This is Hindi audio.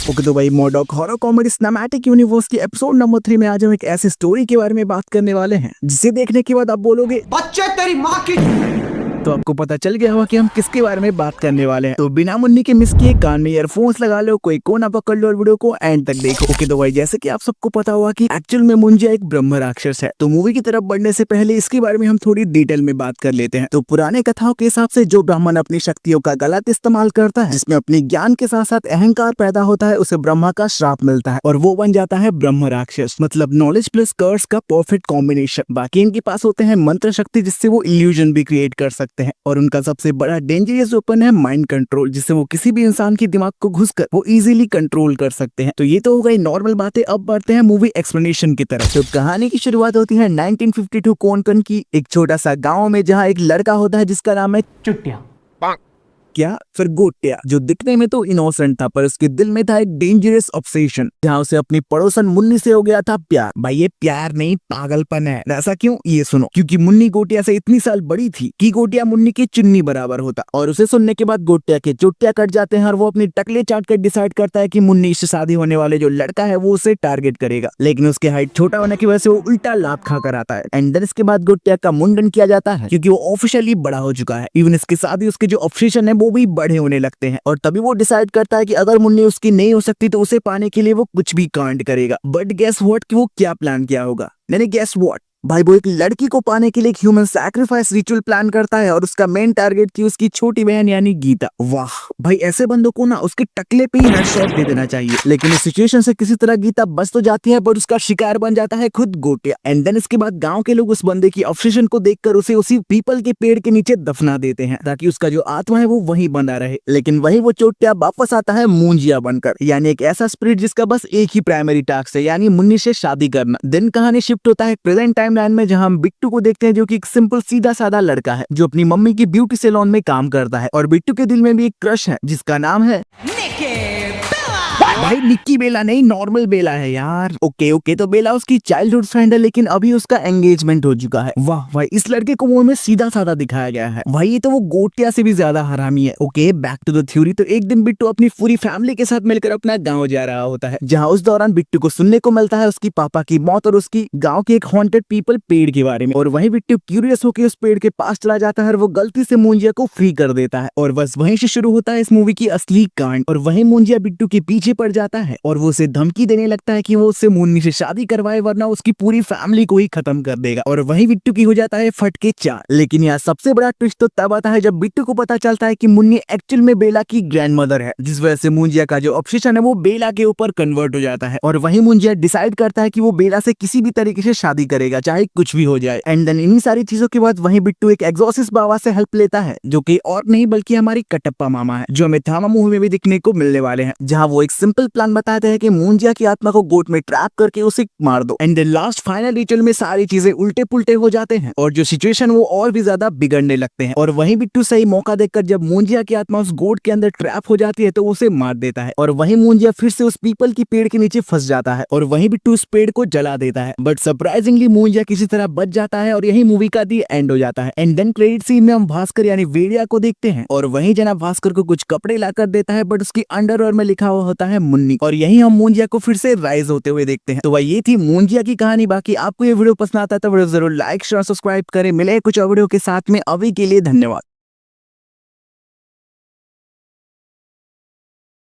ओके तो भाई मोडॉक हॉरर कॉमेडी सिनेमैटिक यूनिवर्स की एपिसोड नंबर 3 में आज हम एक ऐसी स्टोरी के बारे में बात करने वाले हैं जिसे देखने के बाद आप बोलोगे बच्चे तेरी माँ की। तो आपको पता चल गया होगा कि हम किसके बारे में बात करने वाले हैं। तो बिना मुन्नी के मिस किए कान में ईयरफोन्स लगा लो, कोई कोना पकड़ लो और वीडियो को एंड तक देखो। ओके तो भाई जैसे कि आप सबको पता होगा कि एक्चुअल में मुंजिया एक ब्रह्म राक्षस है। तो मूवी की तरफ बढ़ने से पहले इसके बारे में हम थोड़ी डिटेल में बात कर लेते हैं। तो पुराने कथाओं के हिसाब से जो ब्राह्मण अपनी शक्तियों का गलत इस्तेमाल करता है, जिसमें अपनी ज्ञान के साथ साथ अहंकार पैदा होता है, उसे ब्रह्मा का श्राप मिलता है और वो बन जाता है ब्रह्म राक्षस, मतलब नॉलेज प्लस कर्स का परफेक्ट कॉम्बिनेशन। बाकी इनके पास होते हैं मंत्र शक्ति, जिससे वो इल्यूजन भी क्रिएट कर सकते हैं। और उनका सबसे बड़ा डेंजरस वेपन है माइंड कंट्रोल, जिससे वो किसी भी इंसान के दिमाग को घुसकर वो इजीली कंट्रोल कर सकते हैं। तो ये तो हो गई नॉर्मल बातें। अब बढ़ते हैं मूवी एक्सप्लेनेशन की तरफ। तो कहानी की शुरुआत होती है 1952 कोंकण की एक छोटा सा गांव में, जहां एक लड़का होता है जिसका नाम है चुटिया। क्या फिर गोटिया, जो दिखने में तो इनोसेंट था पर उसके दिल में था एक डेंजरस ऑब्सेशन, जहां उसे अपनी पड़ोसन मुन्नी से हो गया था प्यार। भाई ये प्यार नहीं पागलपन है। ऐसा क्यों, ये सुनो। क्योंकि मुन्नी गोटिया से इतनी साल बड़ी थी कि गोटिया मुन्नी की चुन्नी बराबर होता। और उसे सुनने के बाद गोटिया के चुटिया कट जाते हैं और वो अपनी टकले चाट कर डिसाइड करता है कि मुन्नी से शादी होने वाले जो लड़का है वो उसे टारगेट करेगा। लेकिन उसके हाइट छोटा होने की वजह से वो उल्टा लात खा कर आता है। एंड देन इसके बाद गोटिया का मुंडन किया जाता है, क्योंकि वो ऑफिशियली बड़ा हो चुका है। इवन इसके साथ ही उसके जो ऑब्सेशन है वो भी बड़े होने लगते हैं। और तभी वो डिसाइड करता है कि अगर मुन्नी उसकी नहीं हो सकती तो उसे पाने के लिए वो कुछ भी कांड करेगा। बट गेस व्हाट, कि वो क्या प्लान किया होगा। मैंने गेस व्हाट भाई, वो एक लड़की को पाने के लिए एक ह्यूमन सैक्रिफाइस रिचुअल प्लान करता है और उसका मेन टारगेट थी उसकी छोटी बहन यानी गीता। वाह भाई, ऐसे बंदों को ना उसके टकले पे ही हेडशॉट दे देना चाहिए। लेकिन इस सिचुएशन से किसी तरह गीता बच तो जाती है, बट उसका शिकार बन जाता है खुद गोटिया। एंड देन इसके बाद गांव के लोग उस बंदे की ऑब्सेशन को देखकर उसे उसी पीपल के पेड़ के नीचे दफना देते हैं, ताकि उसका जो आत्मा है वो वहीं बंधा रहे। लेकिन वही वो चोटिया वापस आता है मुंजिया बनकर, यानी एक ऐसा स्पिरिट जिसका बस एक ही प्राइमरी टास्क है, यानी मुन्नी से शादी करना। दिन कहानी शिफ्ट होता है प्रेजेंट टाइमलाइन में, जहां हम बिट्टू को देखते हैं, जो कि एक सिंपल सीधा साधा लड़का है जो अपनी मम्मी की ब्यूटी सैलून में काम करता है। और बिट्टू के दिल में भी एक क्रश है जिसका नाम है भाई निक्की बेला नहीं, नॉर्मल बेला है यार। ओके तो बेला उसकी चाइल्डहुड फ्रेंड है, लेकिन अभी उसका एंगेजमेंट हो चुका है। वाह भाई, इस लड़के को मुंह में सीधा साधा दिखाया गया है। भाई ये तो वो गोटिया से भी ज्यादा हरामी है। Okay back to the theory. तो एक दिन बिट्टू अपनी पूरी फैमिली के साथ मिलकर अपना गाँव जा रहा होता है, जहाँ उस दौरान बिट्टू को सुनने को मिलता है उसकी पापा की मौत और उसकी गाँव के एक हॉन्टेड पीपल पेड़ के बारे में। और वही बिट्टू क्यूरियस होकर उस पेड़ के पास चला जाता है और वो गलती से मुंजिया को फ्री कर देता है। और बस वहीं से शुरू होता है इस मूवी की असली कांड। और वही मुंजिया बिट्टू के पीछे पड़ जाता है और वो उसे धमकी देने लगता है कि वो उससे मुन्नी से शादी करवाए, वरना उसकी पूरी फैमिली को ही खत्म कर देगा। और वही बिट्टू की हो जाता है फटके 4। लेकिन यहाँ सबसे बड़ा ट्विस्ट तो तब आता है जब बिट्टू को पता चलता है कि मुन्नी एक्चुअल में बेला की ग्रैंडमदर है, जिस वजह से मुंजिया का जो ऑब्सेशन है वो बेला के ऊपर कन्वर्ट हो जाता है। और वही मुंजिया डिसाइड करता है कि वो बेला से किसी भी तरीके से शादी करेगा, चाहे कुछ भी हो जाए। एंड देन इन्हीं सारी चीजों के बाद वही बिट्टू एक एग्जॉर्सिस्ट बाबा से हेल्प लेता है, जो कि और नहीं बल्कि हमारी कटप्पा मामा है, जो हमें थामा मूवी में भी दिखने को मिलने वाले हैं, जहाँ वो एक सिंपल प्लान बताते हैं कि मुंजिया की आत्मा को गोट में ट्रैप करके उसे मार दो। And then last final ritual में सारी चीजें उल्टे पुल्टे हो जाते हैं और जो सिचुएशन वो और भी ज्यादा बिगड़ने लगते हैं। और वही बिट्टू सही मौका देखकर जब मुंजिया की आत्मा उस गोट के अंदर ट्रैप हो जाती है तो उसे मार देता है। और वही मुंजिया फिर से उस पीपल की पेड़ के नीचे फंस जाता है और वही बिट्टू उस पेड़ को जला देता है। बट सरप्राइजिंगली मुंजिया किसी तरह बच जाता है और यही मूवी का दी एंड हो जाता है। एंड देन क्रेडिट सीन में हम भास्कर यानी वेड़िया को देखते हैं और वही जनाब भास्कर को कुछ कपड़े लाकर देता है, बट उसकी अंडरवेयर में लिखा हुआ होता है मुन्नी। और यही हम मुंजिया को फिर से राइज होते हुए देखते हैं। तो भाई ये थी मुंजिया की कहानी। बाकी आपको ये वीडियो पसंद आता है तो वीडियो जरूर लाइक शेयर सब्सक्राइब करें। मिले कुछ और वीडियो के साथ में, अभी के लिए धन्यवाद।